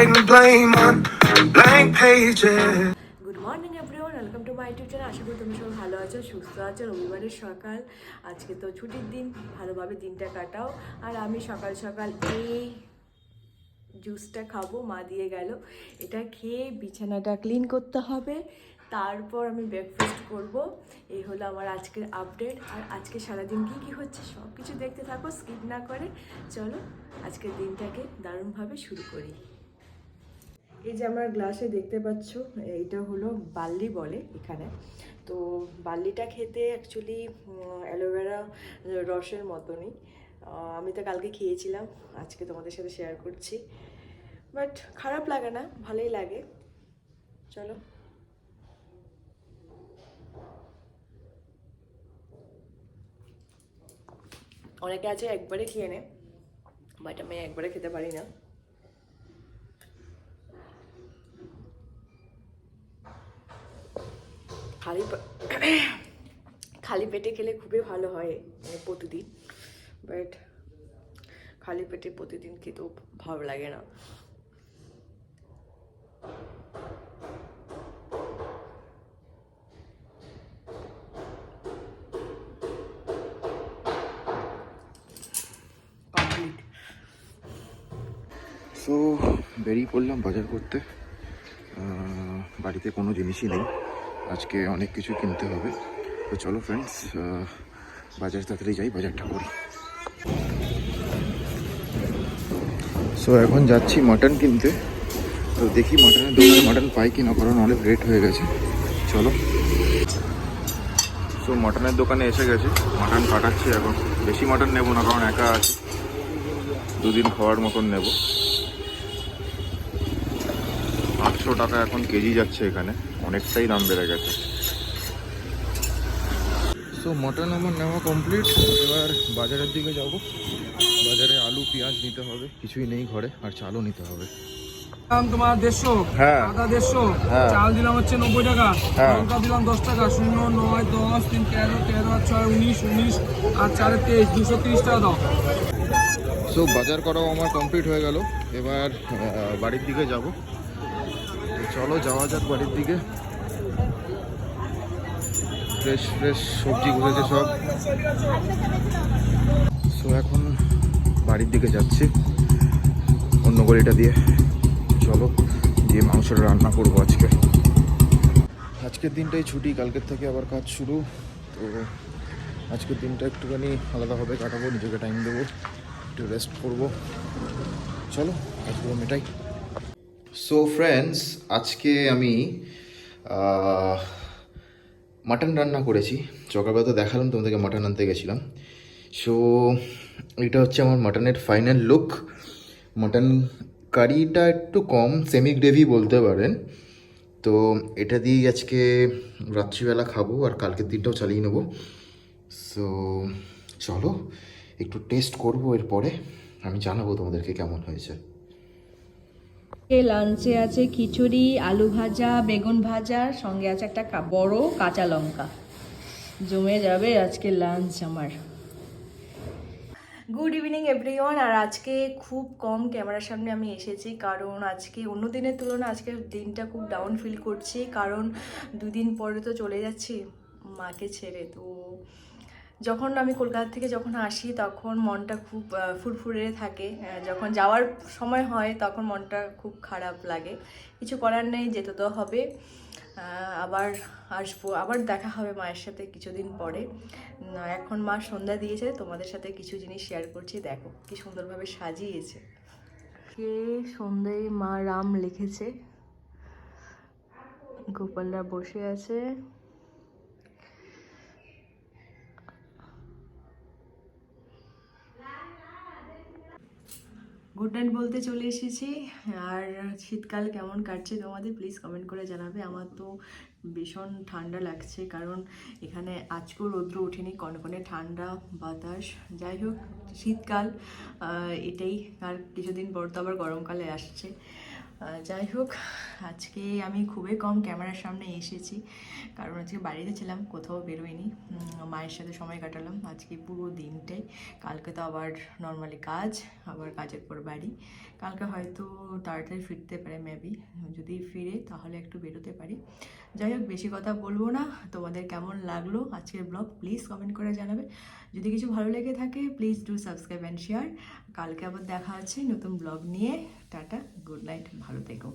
writing blame on blank pages. Good morning everyone, welcome to my YouTube channel. আশা করি তুমি সবাই ভালো আছো, সুস্থ আছো। রবিবারের সকাল, আজকে তো ছুটির দিন, ভালোভাবে দিনটা কাটাও। আর আমি সকাল সকাল এই জুসটা খাবো, মা দিয়ে গেল। এটা খেয়ে বিছানাটা ক্লিন করতে হবে, তারপর আমি ব্রেকফাস্ট করব। এই হলো আমার আজকের আপডেট। আর আজকে সারাদিন কী কী হচ্ছে সব কিছু দেখতে থাকো, স্কিপ না করে। চলো আজকের দিনটাকে দারুণভাবে শুরু করি। এই যে আমার গ্লাসে দেখতে পাচ্ছ, এইটা হলো বার্লি বলে এখানে। তো বার্লিটা খেতে অ্যাকচুয়ালি অ্যালোভেরা রসের মতনই। আমি তো কালকে খেয়েছিলাম, আজকে তোমাদের সাথে শেয়ার করছি। বাট খারাপ লাগে না, ভালোই লাগে। চলো অনেকে আছে একবারে খেয়ে নে, বাট আমি একবারে খেতে পারি না। খালি পেটে খেলে খুবই ভালো হয়, মানে প্রতিদিন। বাট খালি পেটে প্রতিদিন খেতেও ভালো লাগে না। কমপ্লিট। সো বেরিয়ে পড়লাম বাজার করতে। বাড়িতে কোনো জিনিসই নেই, আজকে অনেক কিছু কিনতে হবে। তো চলো ফ্রেন্ডস, বাজার তাড়াতাড়ি যাই, বাজারটা করি। সো এখন যাচ্ছি মাটন কিনতে। তো দেখি মাটনের দোকানে মাটন পাই কিনা, কারণ অনেক রেট হয়ে গেছে। চলো। সো মাটনের দোকানে এসে গেছে, মাটন কাটাচ্ছি এখন। বেশি মাটন নেবো না, কারণ একা আছে, দুদিন খাওয়ার মতন নেব। 800 টাকা এখন কেজি যাচ্ছে এখানে, অনেকটাই দাম বেড়ে গেছে। সো মটন আমার নেওয়া কমপ্লিট। এবার বাজারের দিকে যাব। বাজারে আলু পেঁয়াজ নিতে হবে, কিছুই নেই ঘরে, আর চালও নিতে হবে। তোমার 150, হ্যাঁ আদা 150, হ্যাঁ চাল দিলাম হচ্ছে 90 টাকা, হ্যাঁ। লঙ্কা দিলাম 10 টাকা, 0, 9, 10, 3, 13, 13, আর 6, 19, 19, আর 4, 23, 230 টাকা দাও। সো বাজার করাও আমার কমপ্লিট হয়ে গেল। এবার বাড়ির দিকে যাব। চলো যাওয়া যাক বাড়ির দিকে। ফ্রেশ ফ্রেশ সবজি বসেছে সব। সো এখন বাড়ির দিকে যাচ্ছি অন্য গলিটা দিয়ে। চলো দিয়ে মাংসটা রান্না করবো আজকে। আজকের দিনটাই ছুটি, কালকের থেকে আবার কাজ শুরু। তো আজকের দিনটা একটুখানি আলাদাভাবে কাটাবো, নিজেকে টাইম দেবো, একটু রেস্ট করবো। চলো কাজগুলো মেটাই। সো ফ্রেন্ডস, আজকে আমি মাটন রান্না করেছি। সকালবেলা তো দেখালাম তোমাদেরকে, মাটন আনতে গেছিলাম। সো এটা হচ্ছে আমার মাটনের ফাইনাল লুক। মাটন কারিটা একটু কম, সেমি গ্রেভি বলতে পারেন। তো এটা দিয়েই আজকে রাত্রিবেলা খাবো, আর কালকের দিনটাও চালিয়ে নেবো। সো চলো একটু টেস্ট করবো, এরপরে আমি জানাবো তোমাদেরকে কেমন হয়েছে। লাঞ্চে আছে খিচুড়ি, আলু ভাজা, বেগুন ভাজা, সঙ্গে আছে একটা বড় কাঁচা লঙ্কা। জমে যাবে আজকে লাঞ্চ আমার। Good evening everyone. আর আজকে খুব কম ক্যামেরার সামনে আমি এসেছি, কারণ আজকে অন্য দিনের তুলনায় আজকের দিনটা খুব ডাউন ফিল করছি। কারণ দুদিন পরে তো চলে যাচ্ছি মাকে ছেড়ে। তো যখন আমি কলকাতা থেকে যখন আসি তখন মনটা খুব ফুরফুরে থাকে, যখন যাওয়ার সময় হয় তখন মনটা খুব খারাপ লাগে। কিছু করার নেই, যেতে তো হবে। আবার আসবো, আবার দেখা হবে মায়ের সাথে কিছুদিন পরে। এখন মা সন্ধ্যা দিয়েছে, তোমাদের সাথে কিছু জিনিস শেয়ার করছি। দেখো কি সুন্দরভাবে সাজিয়েছে। কে সন্ধ্যায় মা রাম লিখেছে, গোপালরা বসে আছে। গুড নাইট বলতে চলে এসেছি। আর শীতকাল কেমন কাটছে তোমাদের প্লিজ কমেন্ট করে জানাবে। আমার তো ভীষণ ঠান্ডা লাগছে, কারণ এখানে আজকেও রৌদ্র ওঠেনি, কনকনে ঠান্ডা বাতাস। যাই হোক, শীতকাল এটাই। আর কিছুদিন পর তো আবার গরমকালে আসছে। যাই হোক, আজকে আমি খুবই কম ক্যামেরার সামনে এসেছি, কারণ আজকে বাড়িতে ছিলাম, কোথাও বেরোয়নি। মায়ের সাথে সময় কাটালাম আজকে পুরো দিনটাই। কালকে তো আবার নর্মালি কাজ, আবার কাজের পর বাড়ি। কালকে হয়তো তাড়াতাড়ি ফিরতে পারে মেবি, যদি ফিরে তাহলে একটু বেরোতে পারি। যাই হোক, বেশি কথা বলবো না। তোমাদের কেমন লাগলো আজকের ব্লগ প্লিজ কমেন্ট করে জানাবে। যদি কিছু ভালো লেগে থাকে please do subscribe and share. কালকে আবার দেখা হচ্ছে নতুন ব্লগ নিয়ে। টাটা, গুড নাইট, ভালো থেকো।